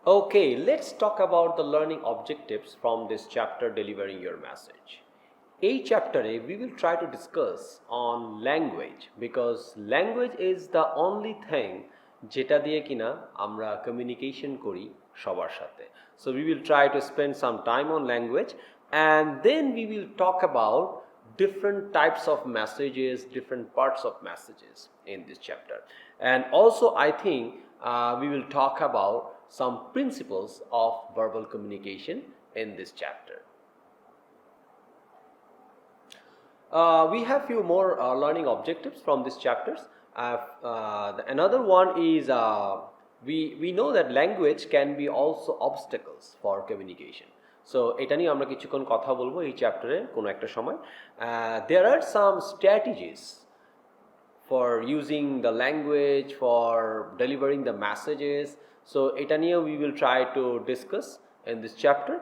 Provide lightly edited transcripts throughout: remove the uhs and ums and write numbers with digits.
Okay, let's talk about the learning objectives from this chapter, delivering your message. এই চ্যাপ্টারে we will try to discuss on language because language is the only thing যেটা দিয়ে কিনা আমরা communication করি সবার সাথে. So we will try to spend some time on language and then we will talk about different types of messages, different parts of messages in this chapter. And also I think we will talk about some principles of verbal communication in this chapter. We have few more learning objectives from these chapters. Another one is we know that language can be also obstacles for communication. So এটা নিয়ে আমরা কিছুক্ষণ কথা বলবো এই চ্যাপ্টারে কোনো একটা সময়. There are some strategies for using the language, for delivering the messages. So এটা নিয়ে we will try to discuss in this chapter,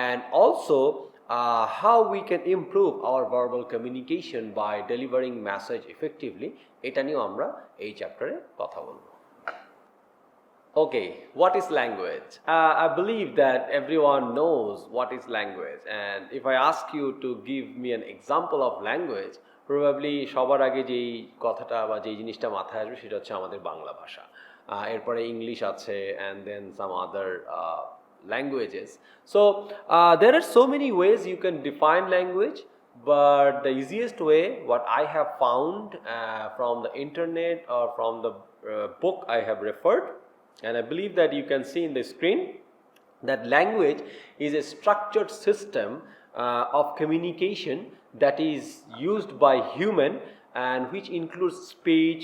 and also how we can improve our verbal communication by delivering message effectively. এটা নিয়ে আমরা এই চ্যাপ্টারে কথা বলবো. Okay, what is language? I believe that everyone knows what is language, and if I ask you to give me an example of language, probably সবার আগে যেই কথাটা বা যেই জিনিসটা মাথায় আসবে সেটা হচ্ছে আমাদের বাংলা ভাষা. এরপরে ইংলিশ আছে and then some other languages. So there are so many ways you can define language, but the easiest way what I have found from the internet or from the book I have referred, and I believe that you can see in the screen, that language is a structured system of communication that is used by human and which includes speech,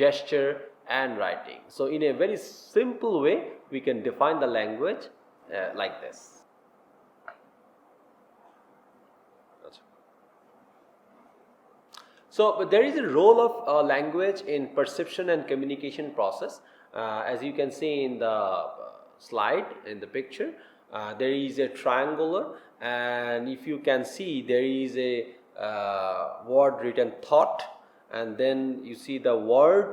gesture and writing. So in a very simple way we can define the language like this. So there is a role of language in perception and communication process. As you can see in the slide, in the picture, there is a triangular, and if you can see there is a word written thought, and then you see the word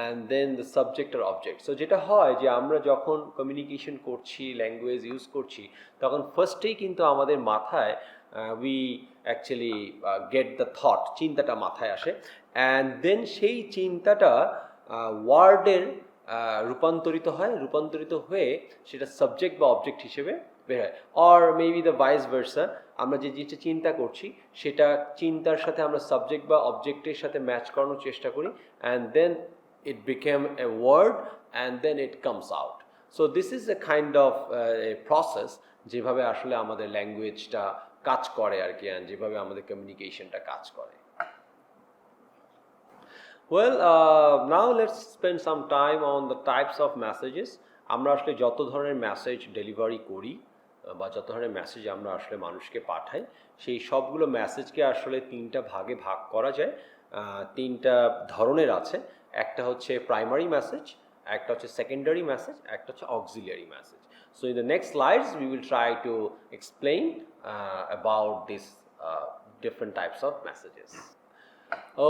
and then the subject or object. So যেটা হয় যে আমরা যখন communication করছি, language use করছি, তখন ফার্স্টেই কিন্তু আমাদের মাথায় we actually get the thought, চিন্তাটা মাথায় আসে, and then সেই চিন্তাটা ওয়ার্ডের রূপান্তরিত হয়ে সেটা সাবজেক্ট বা অবজেক্ট হিসেবে বের হয়, or maybe the vice versa, আমরা যে জিনিসটা চিন্তা করছি সেটা চিন্তার সাথে আমরা সাবজেক্ট বা অবজেক্টের সাথে ম্যাচ করানোর চেষ্টা করি, and then it became a word and then it comes out. So this is a kind of a process যেভাবে আসলে আমাদের ল্যাঙ্গুয়েজটা কাজ করে আর কি, and যেভাবে আমাদের কমিউনিকেশনটা কাজ করে. Well, now let's spend some time on the types of messages. আমরা আসলে যত ধরনের মেসেজ ডেলিভারি করি বা যত ধরনের মেসেজ আমরা আসলে মানুষকে পাঠাই, সেই সবগুলো মেসেজকে আসলে তিনটা ভাগে ভাগ করা যায়. তিনটা ধরনের আছে. একটা হচ্ছে প্রাইমারি মেসেজ, একটা হচ্ছে সেকেন্ডারি মেসেজ, একটা হচ্ছে auxiliary message. So in the next slides we will try to explain about these different types of messages.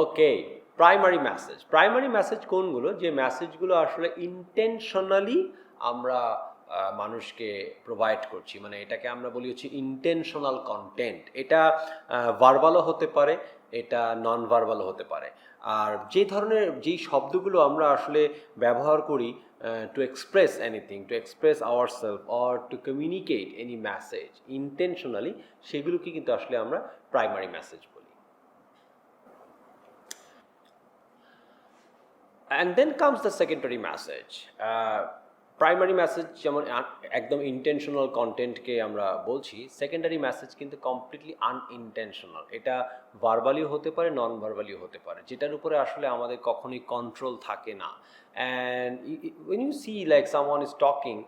Okay, primary message কোনগুলো? যে মেসেজগুলো আসলে ইন্টেনশনালি আমরা মানুষকে প্রোভাইড করছি, মানে এটাকে আমরা বলি হচ্ছে ইন্টেনশনাল কন্টেন্ট. এটা ভার্বালও হতে পারে, এটা নন ভার্বালও হতে পারে. আর যেই শব্দগুলো আমরা আসলে ব্যবহার করি to express anything, to express ourself or to communicate any message intentionally, সেগুলোকে কিন্তু আসলে আমরা প্রাইমারি মেসেজ বলি. And then comes the secondary message. Primary message যেমন একদম ইন্টেনশনাল কন্টেন্টকে আমরা বলছি, সেকেন্ডারি মেসেজ কিন্তু কমপ্লিটলি আনইনটেনশনাল. এটা ভার্বালিও হতে পারে, নন ভার্বালিও হতে পারে, যেটার উপরে আসলে আমাদের কখনোই কন্ট্রোল থাকে না. And when you see like someone is talking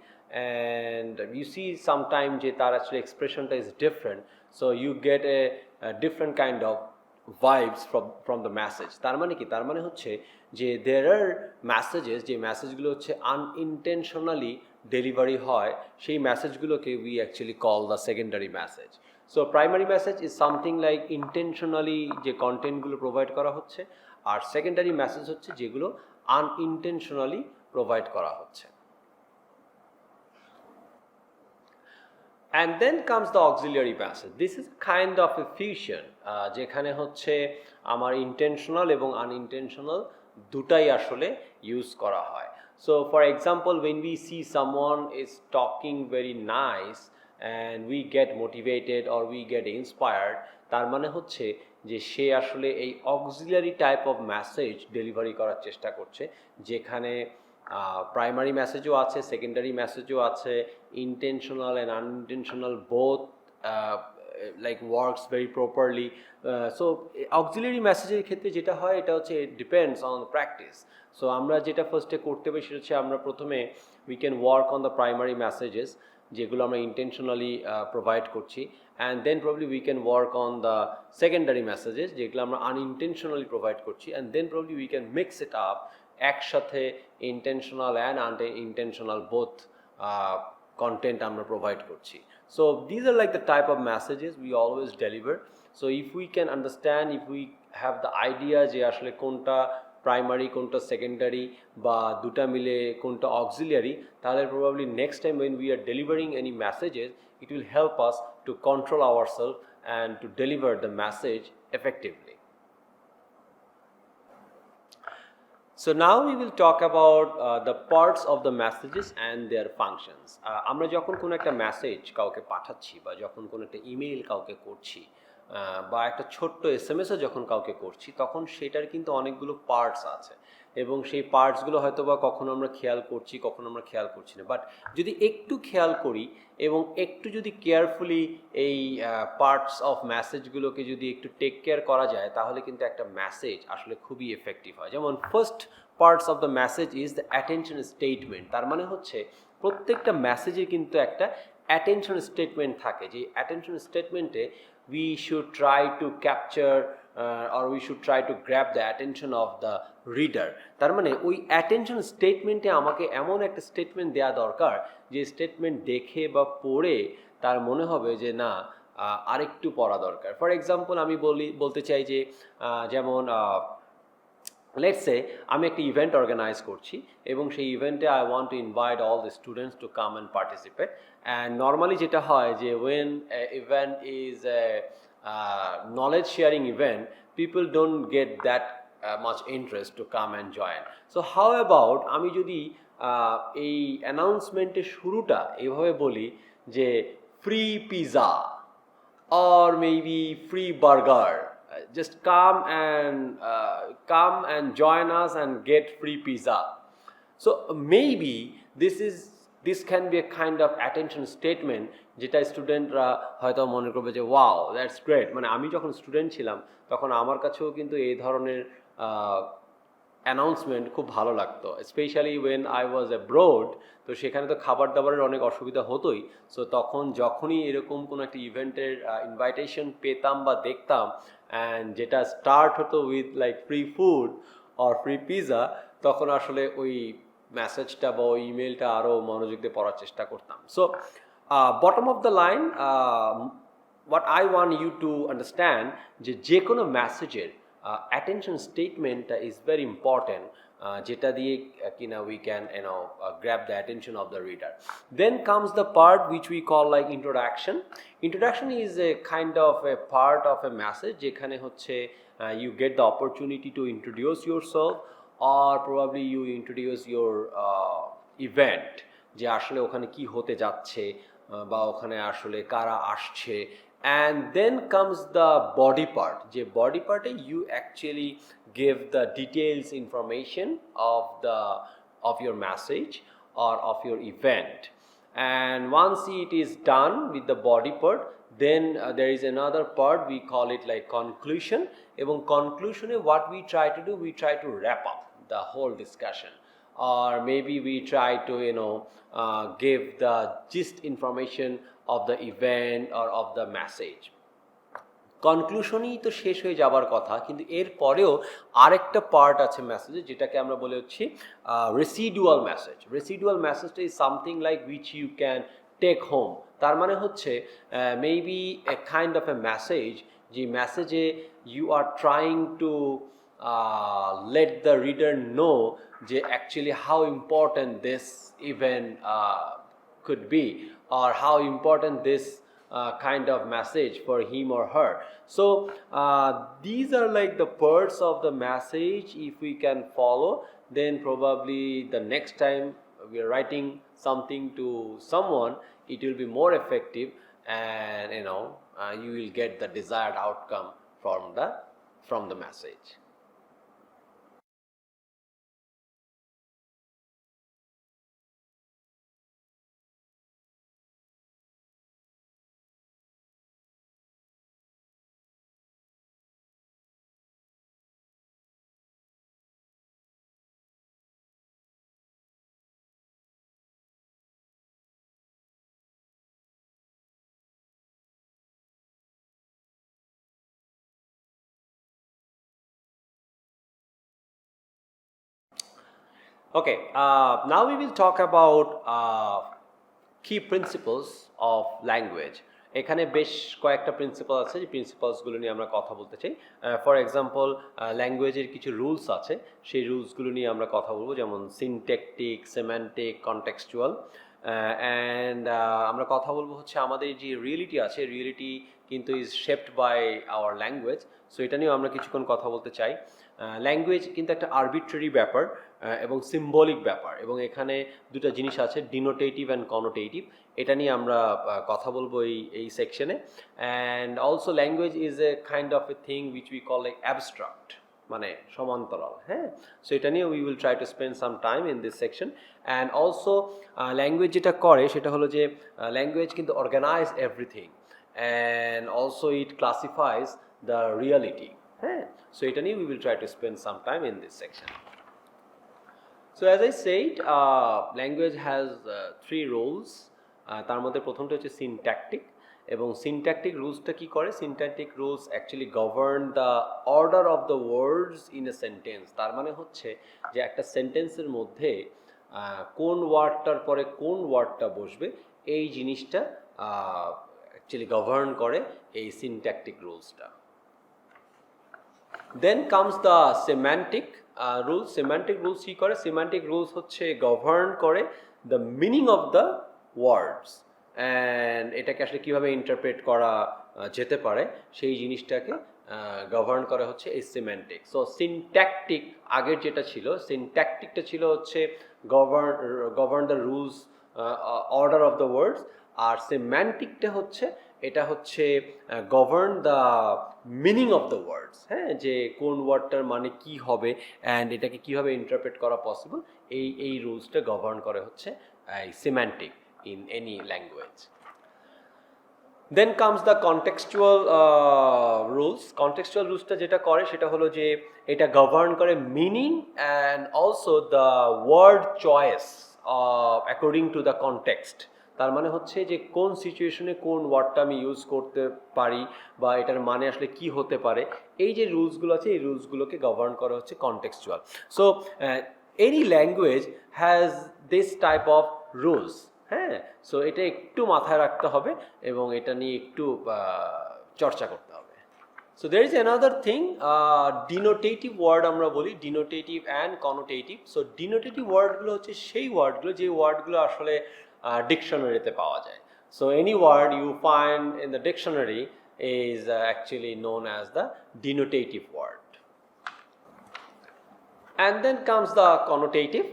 and you see sometime যে তার আসলে এক্সপ্রেশনটা is different, so you get a different kind of vibes from the message. তার মানে কি? তার মানে হচ্ছে যে there are messages, যে মেসেজগুলো হচ্ছে unintentionally ডেলিভারি হয়, সেই মেসেজগুলোকে we actually call the secondary message. So primary message is something like intentionally যে কন্টেন্টগুলো প্রোভাইড করা হচ্ছে, আর সেকেন্ডারি মেসেজ হচ্ছে যেগুলো unintentionally প্রোভাইড করা হচ্ছে. And then comes the auxiliary message. This is kind of a fusion যেখানে হচ্ছে আমার intentional এবং unintentional দুটাই আসলে ইউজ করা হয়. So for example, when we see someone is talking very nice and we get motivated or we get inspired, তার মানে হচ্ছে যে সে আসলে এই auxiliary type of message delivery করার চেষ্টা করছে, যেখানে প্রাইমারি মেসেজও আছে, সেকেন্ডারি মেসেজও আছে, intentional and unintentional both like works very properly. So auxiliary message এর ক্ষেত্রে যেটা হয় এটা হচ্ছে it depends on the practice. So আমরা যেটা ফার্স্টে করতে হবে সেটা হচ্ছে আমরা প্রথমে we can work on the primary messages যেগুলো আমরা intentionally provide করছি, and then probably we can work on the secondary messages যেগুলো আমরা unintentionally provide করছি, and then probably we can mix it up একসাথে intentional and unintentional both content আমরা provide করছি. So these are like the type of messages we always deliver. So if we can understand, if we have the idea যে আসলে কোনটা primary কোনটা secondary বা দুটা মিলে কোনটা অক্সিলিয়ারি, তাহলে probably next time when we are delivering any messages, it will help us to control ourselves and to deliver the message effectively. So now we will talk about the parts of the messages and their functions. আমরা যখন কোনো একটা message কাউকে পাঠাচ্ছি বা যখন কোনো একটা ইমেইল কাউকে করছি বা একটা ছোট্ট এসএমএসও যখন কাউকে করছি, তখন সেটার কিন্তু অনেকগুলো পার্টস আছে এবং সেই পার্টসগুলো হয়তো বা কখনো আমরা খেয়াল করছি, কখনো আমরা খেয়াল করছি না। বাট যদি একটু খেয়াল করি এবং একটু যদি কেয়ারফুলি এই পার্টস অফ মেসেজগুলোকে যদি একটু টেক কেয়ার করা যায়, তাহলে কিন্তু একটা মেসেজ আসলে খুবই এফেক্টিভ হয়। যেমন first parts of the message is the attention statement. তার মানে হচ্ছে প্রত্যেকটা মেসেজে কিন্তু একটা অ্যাটেনশন স্টেটমেন্ট থাকে, যে অ্যাটেনশন স্টেটমেন্টে we should try to capture or we should try to grab the attention of the reader. তার মানে ওই অ্যাটেনশন স্টেটমেন্টে আমাকে এমন একটা স্টেটমেন্ট দেওয়া দরকার যে স্টেটমেন্ট দেখে বা পড়ে তার মনে হবে যে না আরেকটু পড়া দরকার। ফর এক্সাম্পল আমি বলতে চাই যে যেমন লেটস সে আমি একটা ইভেন্ট অর্গানাইজ করছি এবং সেই ইভেন্টে I want to invite all the students to come and participate, and normally যেটা হয় যে when event is a knowledge sharing event, people don't get that much interest to come and join. So how about আমি যদি এই অ্যানাউন্সমেন্টের শুরুটা এভাবে বলি যে free pizza or maybe free burger, just come and join us and get free pizza. So maybe this can be a kind of attention statement যেটা স্টুডেন্টরা হয়তো মনে করবে যে ওয়াও দ্যাটস গ্রেট। মানে আমি যখন স্টুডেন্ট ছিলাম তখন আমার কাছেও কিন্তু এই ধরনের অ্যানাউন্সমেন্ট খুব ভালো লাগতো, specially when I was abroad. তো সেখানে তো খাবার দাবারের অনেক অসুবিধা হতোই। সো তখন যখনই এরকম কোনো একটা ইভেন্টের ইনভাইটেশন পেতাম বা দেখতাম অ্যান্ড যেটা স্টার্ট হতো with like free food or free pizza, তখন আসলে ওই মেসেজটা বা ওই ইমেলটা আরও মনোযোগ দিয়ে পড়ার চেষ্টা করতাম। So bottom of the line, what I want you to understand যে কোনো মেসেজের attention statement is very important, যেটা দিয়ে কিনা we can grab the attention of the reader. Then comes the part which we call like introduction. Introduction is a kind of a part of a message যেখানে হচ্ছে you get the opportunity to introduce yourself or probably you introduce your event, যে আসলে ওখানে কি হতে যাচ্ছে বা ওখানে আসলে কারা আসছে। And then comes the body part. যে body part you actually give the details information of your message or of your event. And once it is done with the body part, then there is another part, we call it like conclusion. এবং conclusion what we try to do, we try to wrap up the whole discussion, or maybe we try to give the gist information of the event or of the message. কনক্লুশনই তো শেষ হয়ে যাবার কথা, কিন্তু এর পরেও আরেকটা পার্ট আছে মেসেজে যেটাকে আমরা বলে হচ্ছি রেসিডুয়াল মেসেজ। রেসিডুয়াল মেসেজটা is something like which you can take home. তার মানে হচ্ছে maybe a kind of a message, যে মেসেজে you are trying to let the reader know যে actually how important this event could be, or how important this kind of message for him or her. So these are like the parts of the message. If we can follow, then probably the next time we are writing something to someone, it will be more effective, and you will get the desired outcome from the message. Okay, now we will talk about key principles of language. এখানে বেশ কয়েকটা principal আছে, যে প্রিন্সিপালসগুলো নিয়ে আমরা কথা বলতে চাই। ফর এক্সাম্পল, ল্যাঙ্গুয়েজের কিছু রুলস আছে, সেই রুলসগুলো নিয়ে আমরা কথা বলবো, যেমন সিনট্যাকটিক, সেমান্টিক, কনটেক্সচুয়াল। অ্যান্ড আমরা কথা বলবো হচ্ছে আমাদের যে রিয়েলিটি আছে, রিয়েলিটি কিন্তু is shaped by our language. So এটা নিয়েও আমরা কিছুক্ষণ কথা বলতে চাই। ল্যাঙ্গুয়েজ কিন্তু একটা আরবিট্রারি ব্যাপার এবং সিম্বলিক ব্যাপার, এবং এখানে দুটো জিনিস আছে, ডিনোটেটিভ অ্যান্ড কনোটেটিভ। এটা নিয়ে আমরা কথা বলবো এই সেকশনে। And also language is a kind of a thing which we call like abstract, মানে সমান্তরাল। হ্যাঁ, সো এটা নিয়ে we will try to spend some time in this section. And also language যেটা করে সেটা হলো যে ল্যাঙ্গুয়েজ কিন্তু organise everything, and also it classifies the reality. হ্যাঁ, সো এটা নিয়ে we will try to spend some time in this section. So as I said, language has three roles. তার মধ্যে প্রথমটা হচ্ছে syntactic, এবং syntactic রুলসটা কি করে? Syntactic rules actually govern the order of the words in a sentence. তার মানে হচ্ছে যে একটা সেন্টেন্সের মধ্যে কোন ওয়ার্ডটার পরে কোন ওয়ার্ডটা বসবে, এই জিনিসটা অ্যাকচুয়ালি গভর্ন করে এই syntactic রুলসটা। Then comes the semantic rules. Semantic rules কি করে? Semantic rules হচ্ছে govern করে the meaning of the words, and এটাকে আসলে কিভাবে ইন্টারপ্রেট করা যেতে পারে সেই জিনিসটাকে গভর্ন করে হচ্ছে এই সেমান্টিক। সো সিনট্যাকটিক আগের যেটা ছিল, সিনট্যাকটিকটা ছিল হচ্ছে govern the rules, order of the words, আর সেমান্টিকটা হচ্ছে এটা হচ্ছে govern the meaning of the words. হ্যাঁ, যে কোন ওয়ার্ডটার মানে কি হবে অ্যান্ড এটাকে কীভাবে ইন্টারপ্রেট করা পসিবল, এই রুলসটা গভর্ন করে হচ্ছে এই semantic in any language. Then comes the contextual rules. Contextual রুলসটা যেটা করে সেটা হলো যে এটা গভর্ন করে meaning and also the word choice according to the context. তার মানে হচ্ছে যে কোন সিচুয়েশনে কোন ওয়ার্ডটা আমি ইউজ করতে পারি, বা এটার মানে আসলে কি হতে পারে, এই যে রুলসগুলো আছে এই রুলসগুলোকে গভর্ন করা হচ্ছে contextual. So any language has this type of rules. হ্যাঁ, সো এটা একটু মাথায় রাখতে হবে এবং এটা নিয়ে একটু চর্চা করতে হবে। So there is another thing, denotative word আমরা বলি, denotative and connotative. So denotative wordগুলো হচ্ছে সেই ওয়ার্ডগুলো যে ওয়ার্ডগুলো আসলে ডিকশনারিতে পাওয়া যায়। So any word you find in the dictionary is actually known as the denotative word. And then comes the connotative.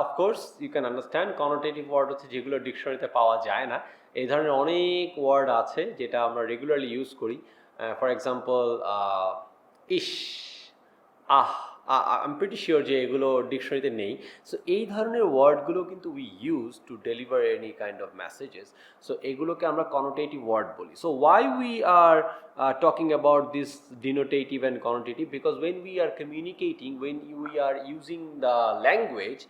Of course you can understand connotative word হচ্ছে যেগুলো ডিকশনারিতে পাওয়া যায় না। এই ধরনের অনেক ওয়ার্ড আছে যেটা আমরা রেগুলারলি ইউজ করি। ফর এক্সাম্পল ইশ, আহ, আই এম প্রিটি শিওর যে এগুলো ডিকশনারিতে নেই। সো এই ধরনের ওয়ার্ডগুলো কিন্তু we use to deliver any kind of messages. So এগুলোকে আমরা কনোটেটিভ ওয়ার্ড বলি। So why we are talking about this denotative and connotative, because when we are communicating, when we are using the language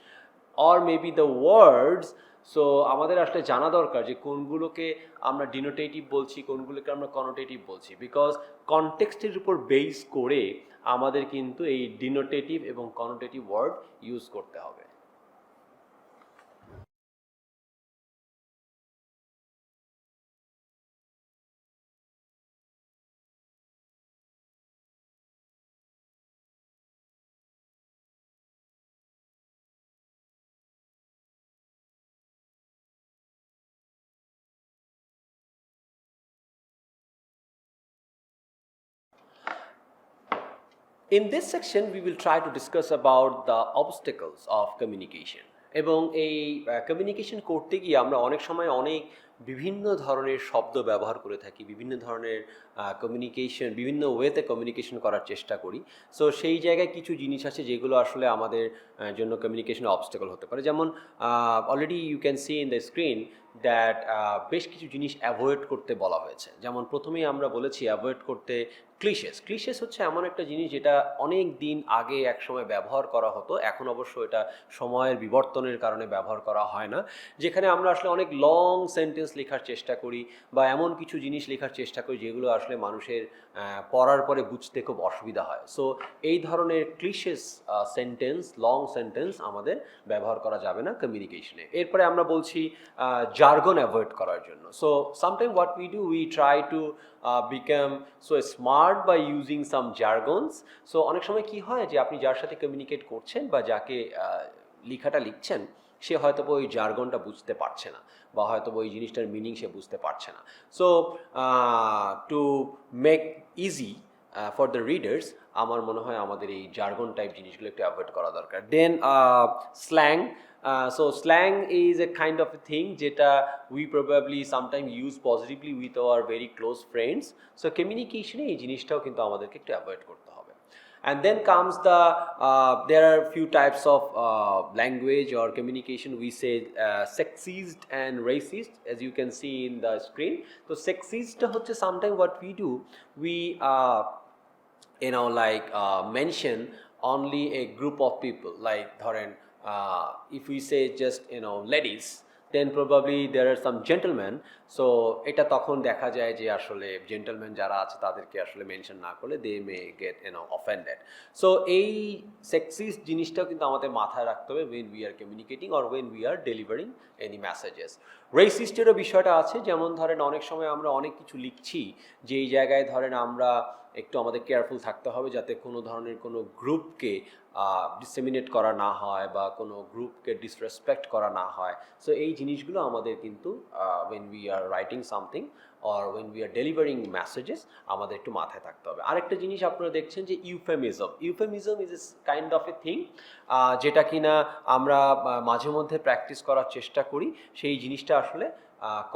or maybe the words, so আমাদের আসলে জানা দরকার যে কোনগুলোকে আমরা ডিনোটেটিভ বলছি, কোনগুলোকে আমরা কনোটেটিভ বলছি, বিকজ কনটেক্সটের উপর বেস করে আমাদের কিন্তু এই ডিনোটেটিভ এবং কনোটেটিভ ওয়ার্ড ইউজ করতে হবে। In this section, we will try to discuss about the obstacles of communication. এবং এই কমিউনিকেশন করতে গিয়ে আমরা অনেক সময় অনেক বিভিন্ন ধরনের শব্দ ব্যবহার করে থাকি, বিভিন্ন ধরনের কমিউনিকেশন, বিভিন্ন ওয়েতে কমিউনিকেশন করার চেষ্টা করি। সো সেই জায়গায় কিছু জিনিস আছে যেগুলো আসলে আমাদের জন্য কমিউনিকেশন অবস্টাকল হতে পারে। যেমন already you can see in the screen that বেশ কিছু জিনিস অ্যাভয়েড করতে বলা হয়েছে। যেমন প্রথমেই আমরা বলেছি অ্যাভয়েড করতে ক্লিশেস হচ্ছে এমন একটা জিনিস যেটা অনেক দিন আগে একসময় ব্যবহার করা হতো, এখন অবশ্য এটা সময়ের বিবর্তনের কারণে ব্যবহার করা হয় না, যেখানে আমরা আসলে অনেক লং সেন্টেন্স লেখার চেষ্টা করি বা এমন কিছু জিনিস লেখার চেষ্টা করি যেগুলো আসলে মানুষের পড়ার পরে বুঝতে খুব অসুবিধা হয়। সো এই ধরনের ক্লিশেস সেন্টেন্স, লং সেন্টেন্স আমাদের ব্যবহার করা যাবে না কমিউনিকেশনে। এরপরে আমরা বলছি জার্গন অ্যাভয়েড করার জন্য। So sometime what we do, we try to become so smart by using some jargons. So অনেক সময় কি হয় যে আপনি যার সাথে কমিউনিকেট করছেন বা যাকে লেখাটা লিখছেন সে হয়তো ওই জার্গনটা বুঝতে পারছে না বা হয়তো ওই জিনিসটার মিনিং সে বুঝতে পারছে না। So to make easy for the readers, আমার মনে হয় আমাদের এই জার্গন টাইপ জিনিসগুলো একটু অ্যাভয়েড করা দরকার। দেন slang. So slang is a kind of a thing jeta we probably sometimes use positively with our very close friends. So communication ei jinishtaও কিন্তু আমাদেরকে একটু অ্যাভয়েড করতে হবে। And then comes the there are few types of language or communication. We say sexist and racist, as you can see in the screen. So sexist হচ্ছে sometimes what we do, we mention only a group of people, like ধরেন if we say just ladies, then probably there are some gentlemen. So এটা তখন দেখা যায় যে আসলে gentleman যারা আছে তাদেরকে আসলে মেনশন না করলে they may get offended. So এই সেক্সিস্ট জিনিসটাও কিন্তু আমাদের মাথায় রাখতে হবে when we are communicating or when we are delivering any messages. রেসিস্টেরও বিষয়টা আছে, যেমন ধরেন অনেক সময় আমরা অনেক কিছু লিখছি যেই জায়গায় ধরেন আমরা একটু আমাদের কেয়ারফুল থাকতে হবে যাতে কোনো ধরনের কোনো গ্রুপকে ডিসেমিনেট করা না হয় বা কোনো গ্রুপকে ডিসরেসপেক্ট করা না হয়। সো এই জিনিসগুলো আমাদের কিন্তু when we are writing something or when we are delivering messages আমাদের একটু মাথায় থাকতে হবে। আরেকটা জিনিস আপনারা দেখছেন যে euphemism is a kind of a thing যেটা কিনা আমরা মাঝে মধ্যে প্র্যাকটিস করার চেষ্টা করি, সেই জিনিসটা আসলে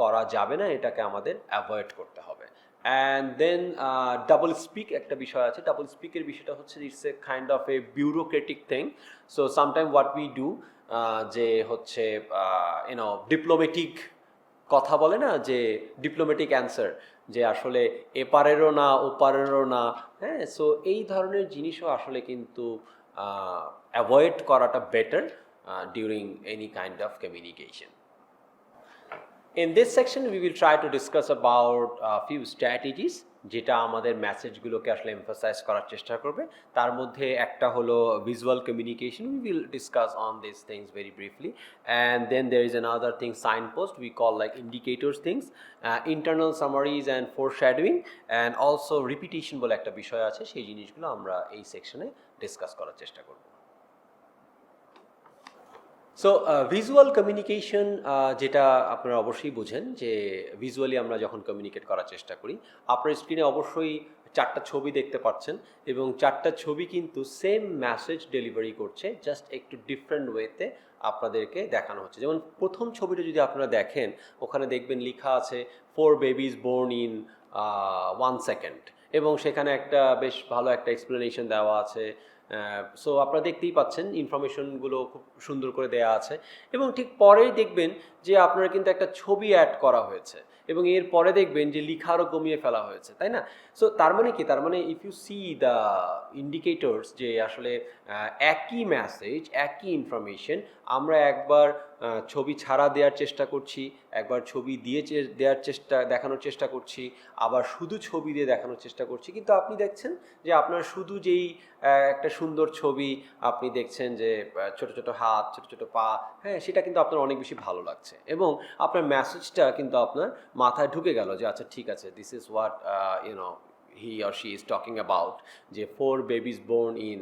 করা যাবে না, এটাকে আমাদের অ্যাভয়েড করতে হবে। অ্যান্ড দেন ডাবল স্পিক একটা বিষয় আছে। ডাবল স্পিকের বিষয়টা হচ্ছে it's a kind of A bureaucratic thing. So sometime what we do, যে হচ্ছে ডিপ্লোমেটিক কথা বলে না, যে ডিপ্লোমেটিক অ্যান্সার, যে আসলে এপারেরও না ওপারেরও না, হ্যাঁ। সো এই ধরনের জিনিসও আসলে কিন্তু অ্যাভয়েড করাটা better during any kind of communication. In this section we will try to discuss about a few strategies যেটা আমাদের মেসেজগুলোকে আসলে এমফাসাইজ করার চেষ্টা করবে। তার মধ্যে একটা হলো visual communication, we will discuss on these things very briefly. And then there is another thing, signpost, we call like indicators things, internal summaries and foreshadowing, and also repetition বলে একটা বিষয় আছে, সেই জিনিসগুলো আমরা এই সেকশনে ডিসকাস করার চেষ্টা করব। সো ভিজুয়াল কমিউনিকেশন যেটা আপনারা অবশ্যই বোঝেন যে ভিজুয়ালি আমরা যখন কমিউনিকেট করার চেষ্টা করি, আপনার স্ক্রিনে অবশ্যই 4টা ছবি দেখতে পাচ্ছেন এবং 4টা ছবি কিন্তু সেম মেসেজ ডেলিভারি করছে, জাস্ট একটু ডিফারেন্ট ওয়েতে আপনাদেরকে দেখানো হচ্ছে। যেমন প্রথম ছবিটা যদি আপনারা দেখেন, ওখানে দেখবেন লেখা আছে 4 babies born in 1 second, এবং সেখানে একটা বেশ ভালো একটা এক্সপ্লেনেশন দেওয়া আছে। সো আপনারা দেখতেই পাচ্ছেন ইনফরমেশনগুলো খুব সুন্দর করে দেওয়া আছে, এবং ঠিক পরেই দেখবেন যে আপনারা কিন্তু একটা ছবি অ্যাড করা হয়েছে এবং এর পরে দেখবেন যে লেখা আরও কমিয়ে ফেলা হয়েছে, তাই না? সো তার মানে কি, তার মানে if you see the indicators যে আসলে একই মেসেজ, একই ইনফরমেশন আমরা একবার ছবি ছাড়া দেওয়ার চেষ্টা করছি, একবার ছবি দিয়ে দেখানোর চেষ্টা করছি, আবার শুধু ছবি দিয়ে দেখানোর চেষ্টা করছি, কিন্তু আপনি দেখছেন যে আপনার শুধু যেই একটা সুন্দর ছবি আপনি দেখছেন যে ছোট ছোট হাত, ছোট ছোট পা, হ্যাঁ, সেটা কিন্তু আপনার অনেক বেশি ভালো লাগছে এবং আপনার মেসেজটা কিন্তু আপনার মাথায় ঢুকে গেল যে আচ্ছা ঠিক আছে, this is what he or she is talking about, যে 4 babies born in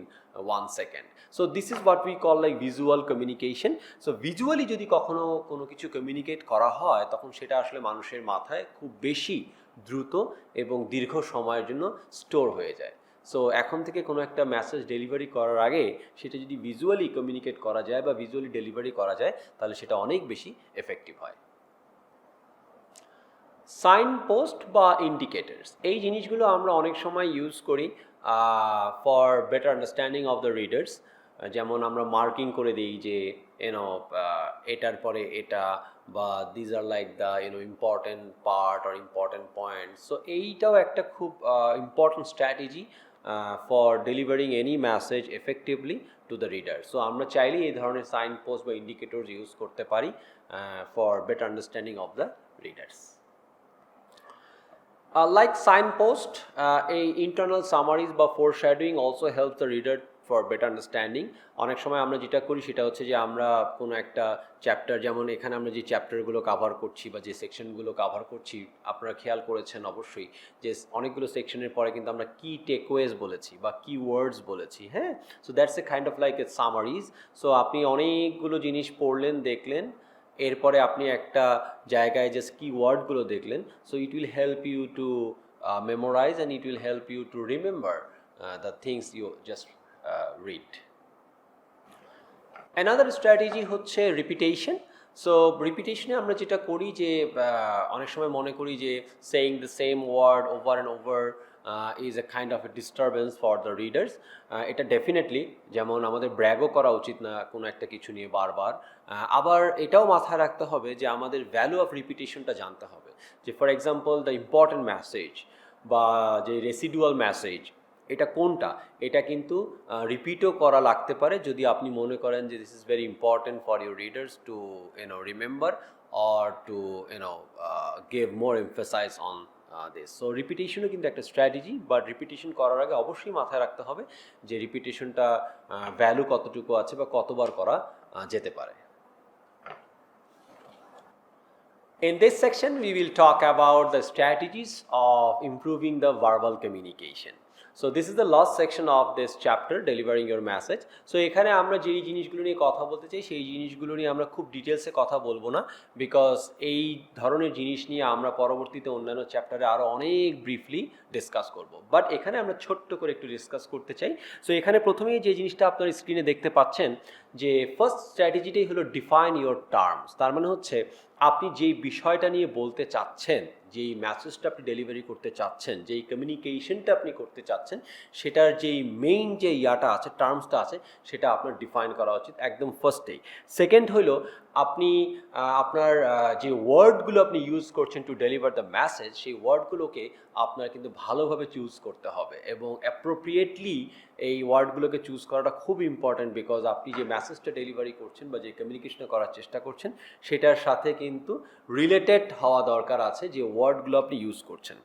1 second. So this is what we call like visual communication. So visually যদি কখনো কোনো কিছু কমিউনিকেট করা হয় তখন সেটা আসলে মানুষের মাথায় খুব বেশি দ্রুত এবং দীর্ঘ সময়ের জন্য স্টোর হয়ে যায়। সো এখন থেকে কোনো একটা মেসেজ ডেলিভারি করার আগে সেটা যদি ভিজুয়ালি কমিউনিকেট করা যায় বা ভিজুয়ালি ডেলিভারি করা যায় তাহলে সেটা অনেক বেশি এফেক্টিভ হয়। সাইন পোস্ট বা ইন্ডিকেটার্স, এই জিনিসগুলো আমরা অনেক সময় ইউজ করি for better understanding of the readers. যেমন আমরা মার্কিং করে দিই যে এটার পরে এটা, বা these are like the important part or important point. So এইটাও একটা খুব important strategy for delivering any message effectively to the reader. So আমরা চাইলেই এই ধরনের সাইন পোস্ট বা ইন্ডিকেটরস ইউজ করতে পারি for better understanding of the readers. Like signpost, a internal summaries বা foreshadowing also helps the reader for better understanding. অনেক সময় আমরা যেটা করি সেটা হচ্ছে যে আমরা কোনো একটা চ্যাপ্টার, যেমন এখানে আমরা যে চ্যাপ্টারগুলো কাভার করছি বা যে সেকশনগুলো কাভার করছি, আপনারা খেয়াল করেছেন অবশ্যই যে অনেকগুলো সেকশনের পরে কিন্তু আমরা কি টেকওয়েজ বলেছি বা কি ওয়ার্ডস বলেছি। হ্যাঁ, so that's a kind of like a summaries. So আপনি অনেকগুলো জিনিস পড়লেন, দেখলেন, এরপরে আপনি একটা জায়গায় জাস্ট কি ওয়ার্ডগুলো দেখলেন। So it will help you to memorize and it will help you to remember the things you just read. Another strategy হচ্ছে রিপিটেশন। সো রিপিটেশনে আমরা যেটা করি যে অনেক সময় মনে করি যে saying the same word over and over is a kind of a disturbance for the readers. এটা ডেফিনেটলি, যেমন আমাদের ব্র্যাগও করা উচিত না কোনো একটা কিছু নিয়ে বারবার। আবার এটাও মাথায় রাখতে হবে যে আমাদের ভ্যালু অফ রিপিটেশনটা জানতে হবে। যে for example the important message বা যে রেসিডুয়াল মেসেজ, এটা কোনটা, এটা কিন্তু রিপিটও করা লাগতে পারে যদি আপনি মনে করেন যে this is very important for your readers to remember or to give more emphasise on this. So রিপিটেশনও কিন্তু একটা স্ট্র্যাটেজি, বাট রিপিটেশন করার আগে অবশ্যই মাথায় রাখতে হবে যে রিপিটেশনটা ভ্যালু কতটুকু আছে বা কতবার করা যেতে পারে। In this section, we will talk about the strategies of improving the verbal communication. So this is the last section of this chapter, delivering your message. So এখানে আমরা যেই জিনিসগুলো নিয়ে কথা বলতে চাই সেই জিনিসগুলো নিয়ে আমরা খুব ডিটেলসে কথা বলবো না, বিকজ এই ধরনের জিনিস নিয়ে আমরা পরবর্তীতে অন্যান্য চ্যাপ্টারে আরও অনেক ব্রিফলি ডিসকাস করব। বাট এখানে আমরা ছোট্ট করে একটু ডিসকাস করতে চাই। সো এখানে প্রথমেই যে জিনিসটা আপনার স্ক্রিনে দেখতে পাচ্ছেন যে ফার্স্ট স্ট্র্যাটেজিটাই হলো ডিফাইন ইউর টার্মস। তার মানে হচ্ছে আপনি যেই বিষয়টা নিয়ে বলতে চাচ্ছেন, যেই মেসেজটা আপনি ডেলিভারি করতে চাচ্ছেন, যেই কমিউনিকেশনটা আপনি করতে চাচ্ছেন, সেটার যেই মেইন যে ইয়াটা আছে, টার্মসটা আছে, সেটা আপনার ডিফাইন করা উচিত একদম ফার্স্টেই। সেকেন্ড হলো আপনি আপনার যে ওয়ার্ডগুলো আপনি ইউজ করছেন টু ডেলিভার দ্য মেসেজ, সেই ওয়ার্ডগুলোকে আপনার কিন্তু ভালোভাবে চুজ করতে হবে এবং অ্যাপ্রোপ্রিয়েটলি এই ওয়ার্ডগুলোকে চুজ করাটা খুব ইম্পর্ট্যান্ট, বিকজ আপনি যে মেসেজটা ডেলিভারি করছেন বা যে কমিউনিকেশন করার চেষ্টা করছেন সেটার সাথে কিন্তু রিলেটেড হওয়া দরকার আছে যে ওয়ার্ডগুলো আপনি ইউজ করছেন।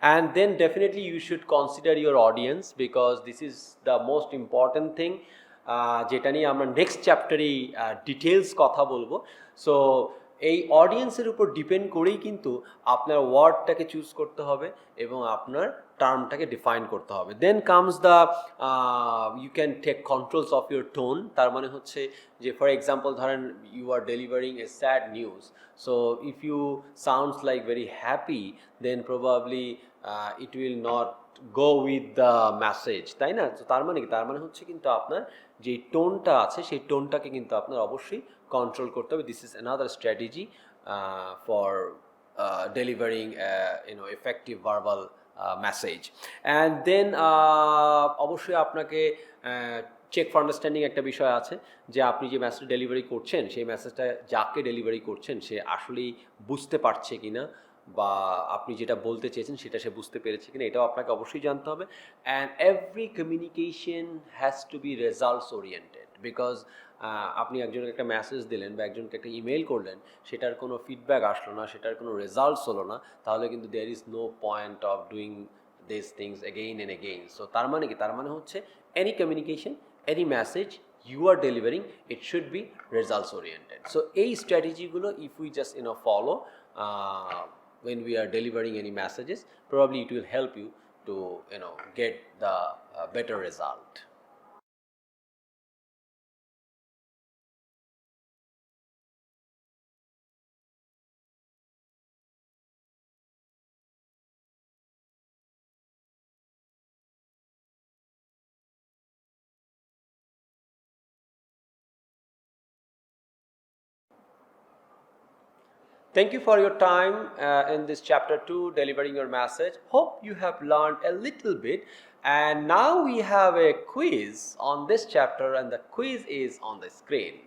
And then definitely you should consider your audience, because this is the most important thing, যেটা নিয়ে আমরা নেক্সট চ্যাপ্টারেই ডিটেলস কথা বলবো। সো এই অডিয়েন্সের উপর ডিপেন্ড করেই কিন্তু আপনার ওয়ার্ডটাকে চুজ করতে হবে এবং আপনার টার্মটাকে ডিফাইন করতে হবে। Then comes the you can take controls of your tone. তার মানে হচ্ছে যে ফর এক্সাম্পল ধরেন you are delivering a sad news, so if you sounds like very happy then probably it will not go with the message, তাই না? তো তার মানে কি, তার মানে হচ্ছে কিন্তু আপনার যে টোনটা আছে সেই টোনটাকে কিন্তু আপনার অবশ্যই কন্ট্রোল করতে হবে। This is another strategy for delivering effective verbal message. And then অবশ্যই আপনাকে চেক ফর আন্ডারস্ট্যান্ডিং একটা বিষয় আছে যে আপনি যে মেসেজ ডেলিভারি করছেন সেই মেসেজটা যাকে ডেলিভারি করছেন সে আসলেই বুঝতে পারছে কিনা বা আপনি যেটা বলতে চেয়েছেন সেটা সে বুঝতে পেরেছে কিনা, এটাও আপনাকে অবশ্যই জানতে হবে। And every communication has to be results oriented, because আপনি একজনকে একটা মেসেজ দিলেন বা একজনকে একটা ইমেল করলেন, সেটার কোনো ফিডব্যাক আসলো না, সেটার কোনো রেজাল্টস হলো না, তাহলে কিন্তু there is no point of doing this things again and again. So তার মানে কি, তার মানে হচ্ছে any communication, any message you are delivering, it should be results oriented. So এই স্ট্র্যাটেজিগুলো if we just follow when we are delivering any messages, probably it will help you to get the better result. Thank you for your time in this chapter 2, delivering your message. Hope you have learned a little bit. And now we have a quiz on this chapter, and the quiz is on the screen.